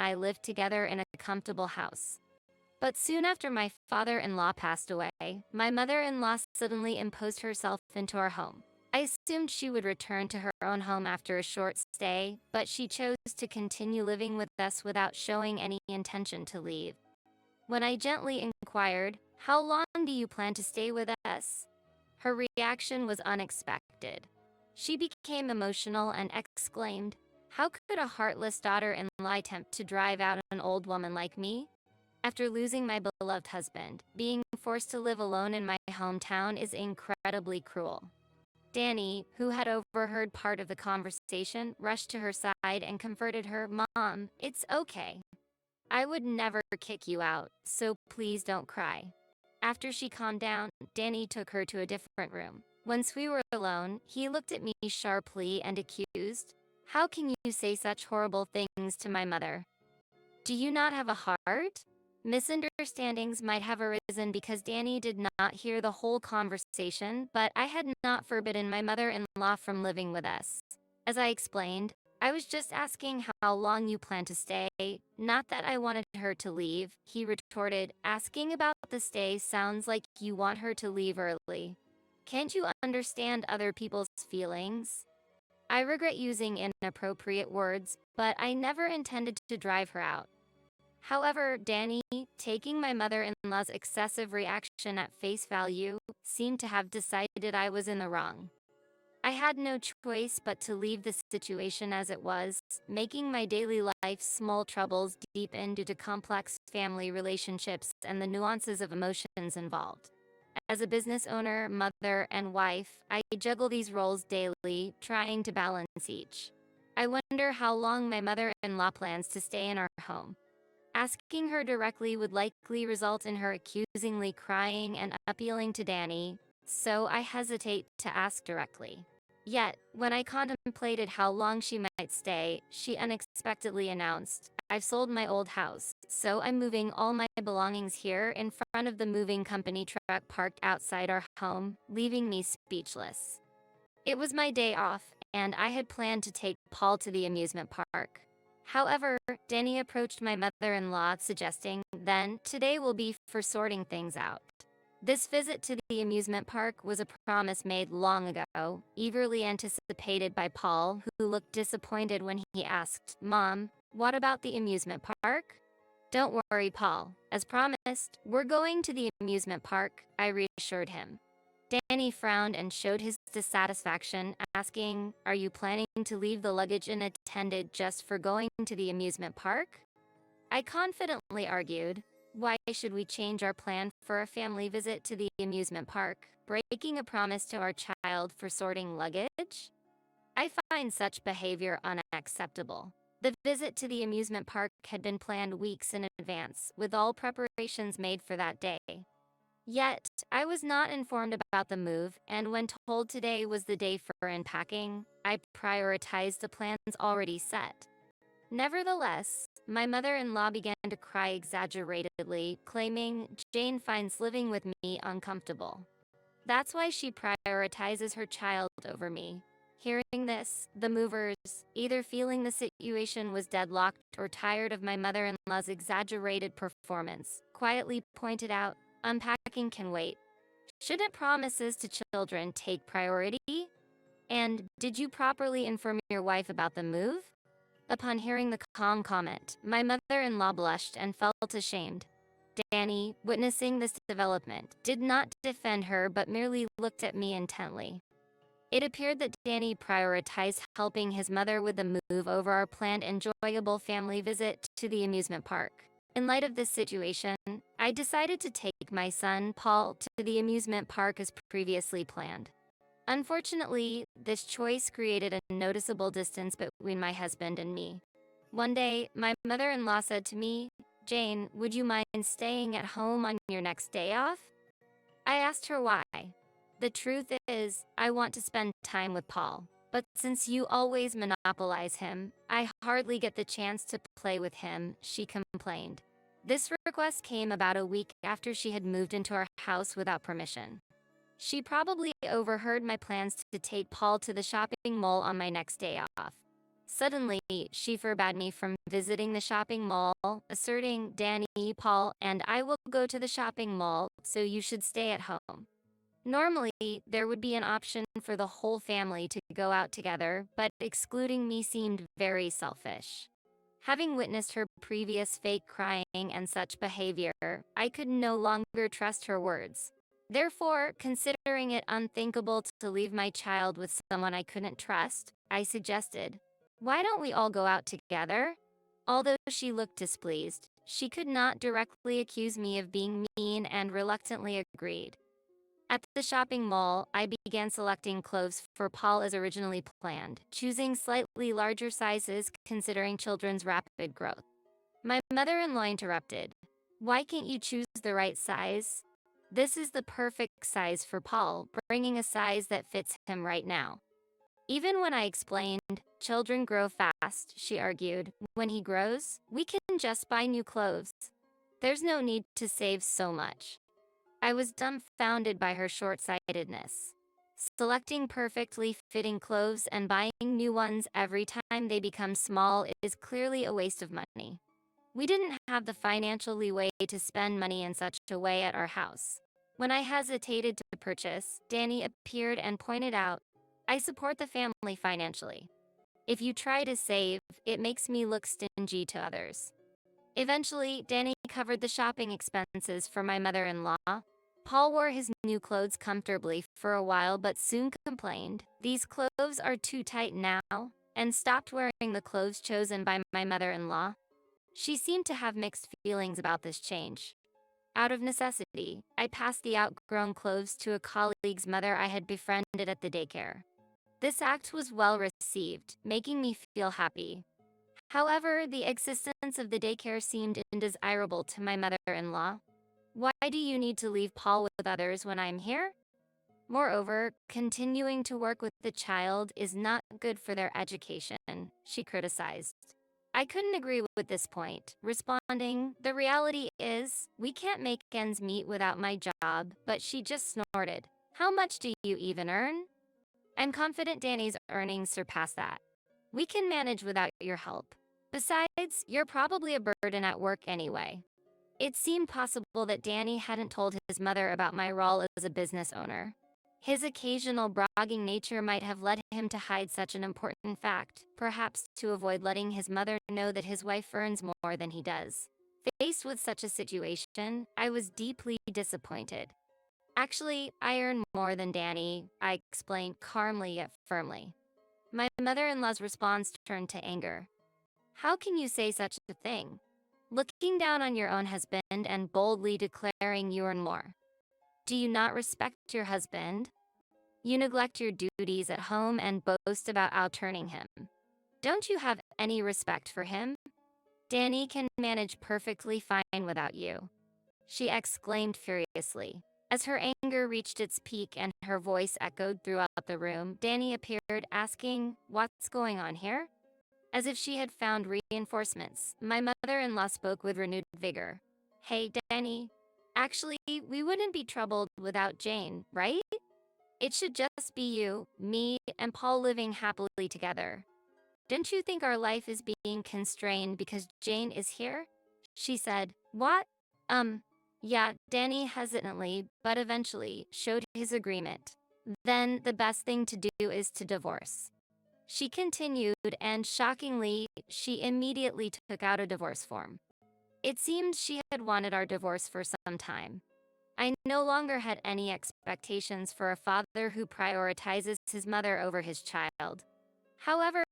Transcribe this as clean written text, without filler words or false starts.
I lived together in a comfortable house. But soon after my father-in-law passed away, my mother-in-law suddenly imposed herself into our home. I assumed she would return to her own home after a short stay, but she chose to continue living with us without showing any intention to leave. When I gently inquired, "How long do you plan to stay with us?" her reaction was unexpected. She became emotional and exclaimed, "How could a heartless daughter-in-law attempt to drive out an old woman like me? After losing my beloved husband, being forced to live alone in my hometown is incredibly cruel." Danny, who had overheard part of the conversation, rushed to her side and comforted her. "Mom, it's okay. I would never kick you out, so please don't cry." After she calmed down, Danny took her to a different room. Once we were alone, he looked at me sharply and accused, "How can you say such horrible things to my mother? Do you not have a heart?" Misunderstandings might have arisen because Danny did not hear the whole conversation, but I had not forbidden my mother-in-law from living with us. As I explained, "I was just asking how long you plan to stay, not that I wanted her to leave," he retorted. "Asking about the stay sounds like you want her to leave early. Can't you understand other people's feelings?" I regret using inappropriate words, but I never intended to drive her out. However, Danny, taking my mother-in-law's excessive reaction at face value, seemed to have decided I was in the wrong. I had no choice but to leave the situation as it was, making my daily life small troubles deepen due to complex family relationships and the nuances of emotions involved. As a business owner, mother, and wife, I juggle these roles daily, trying to balance each. I wonder how long my mother-in-law plans to stay in our home. Asking her directly would likely result in her accusingly crying and appealing to Danny, so I hesitate to ask directly. Yet, when I contemplated how long she might stay, she unexpectedly announced, "I've sold my old house, so I'm moving all my belongings here," in front of the moving company truck parked outside our home, leaving me speechless. It was my day off, and I had planned to take Paul to the amusement park. However, Danny approached my mother-in-law suggesting, "Then, today will be for sorting things out." This visit to the amusement park was a promise made long ago, eagerly anticipated by Paul, who looked disappointed when he asked, "Mom, what about the amusement park?" "Don't worry, Paul. As promised, we're going to the amusement park," I reassured him. Danny frowned and showed his dissatisfaction, asking, "Are you planning to leave the luggage unattended just for going to the amusement park?" I confidently argued, "Why should we change our plan for a family visit to the amusement park, breaking a promise to our child for sorting luggage?" I find such behavior unacceptable. The visit to the amusement park had been planned weeks in advance, with all preparations made for that day. Yet, I was not informed about the move, and when told today was the day for unpacking, I prioritized the plans already set. Nevertheless, my mother-in-law began to cry exaggeratedly, claiming Jane finds living with me uncomfortable. That's why she prioritizes her child over me. Hearing this, the movers, either feeling the situation was deadlocked or tired of my mother-in-law's exaggerated performance, quietly pointed out, "Unpacking can wait. Shouldn't promises to children take priority? And did you properly inform your wife about the move?" Upon hearing the calm comment, my mother-in-law blushed and felt ashamed. Danny, witnessing this development, did not defend her but merely looked at me intently. It appeared that Danny prioritized helping his mother with the move over our planned enjoyable family visit to the amusement park. In light of this situation, I decided to take my son, Paul, to the amusement park as previously planned. Unfortunately, this choice created a noticeable distance between my husband and me. One day, my mother-in-law said to me, "Jane, would you mind staying at home on your next day off?" I asked her why. "The truth is, I want to spend time with Paul. But since you always monopolize him, I hardly get the chance to play with him," she complained. This request came about a week after she had moved into our house without permission. She probably overheard my plans to take Paul to the shopping mall on my next day off. Suddenly, she forbade me from visiting the shopping mall, asserting, "Danny, Paul, and I will go to the shopping mall, so you should stay at home." Normally, there would be an option for the whole family to go out together, but excluding me seemed very selfish. Having witnessed her previous fake crying and such behavior, I could no longer trust her words. Therefore, considering it unthinkable to leave my child with someone I couldn't trust, I suggested, "Why don't we all go out together?" Although she looked displeased, she could not directly accuse me of being mean and reluctantly agreed. At the shopping mall, I began selecting clothes for Paul as originally planned, choosing slightly larger sizes considering children's rapid growth. My mother-in-law interrupted. "Why can't you choose the right size? This is the perfect size for Paul, bringing a size that fits him right now." Even when I explained, "Children grow fast," she argued. "When he grows, we can just buy new clothes. There's no need to save so much." I was dumbfounded by her short-sightedness. Selecting perfectly fitting clothes and buying new ones every time they become small is clearly a waste of money. We didn't have the financial leeway to spend money in such a way at our house. When I hesitated to purchase, Danny appeared and pointed out, "I support the family financially. If you try to save, it makes me look stingy to others." Eventually, Danny covered the shopping expenses for my mother-in-law. Paul wore his new clothes comfortably for a while but soon complained, "These clothes are too tight now," and stopped wearing the clothes chosen by my mother-in-law. She seemed to have mixed feelings about this change. Out of necessity, I passed the outgrown clothes to a colleague's mother I had befriended at the daycare. This act was well received, making me feel happy. However, the existence of the daycare seemed undesirable to my mother-in-law. "Why do you need to leave Paul with others when I'm here? Moreover, continuing to work with the child is not good for their education," she criticized. I couldn't agree with this point, responding, "The reality is, we can't make ends meet without my job," but she just snorted, "How much do you even earn?" I'm confident Danny's earnings surpass that. "We can manage without your help. Besides, you're probably a burden at work anyway." It seemed possible that Danny hadn't told his mother about my role as a business owner. His occasional bragging nature might have led him to hide such an important fact, perhaps to avoid letting his mother know that his wife earns more than he does. Faced with such a situation, I was deeply disappointed. "Actually, I earn more than Danny," I explained calmly yet firmly. My mother-in-law's response turned to anger. "How can you say such a thing? Looking down on your own husband and boldly declaring you earn more. Do you not respect your husband? You neglect your duties at home and boast about out-earning him. Don't you have any respect for him? Danny can manage perfectly fine without you," she exclaimed furiously. As her anger reached its peak and her voice echoed throughout the room, Danny appeared, asking, "What's going on here?" As if she had found reinforcements, my mother-in-law spoke with renewed vigor. "Hey, Danny. Actually, we wouldn't be troubled without Jane, right? It should just be you, me, and Paul living happily together. Don't you think our life is being constrained because Jane is here?" She said, "What? Yeah," Danny hesitantly, but eventually, showed his agreement. "Then the best thing to do is to divorce." She continued, and shockingly, she immediately took out a divorce form. It seemed she had wanted our divorce for some time. I no longer had any expectations for a father who prioritizes his mother over his child. However,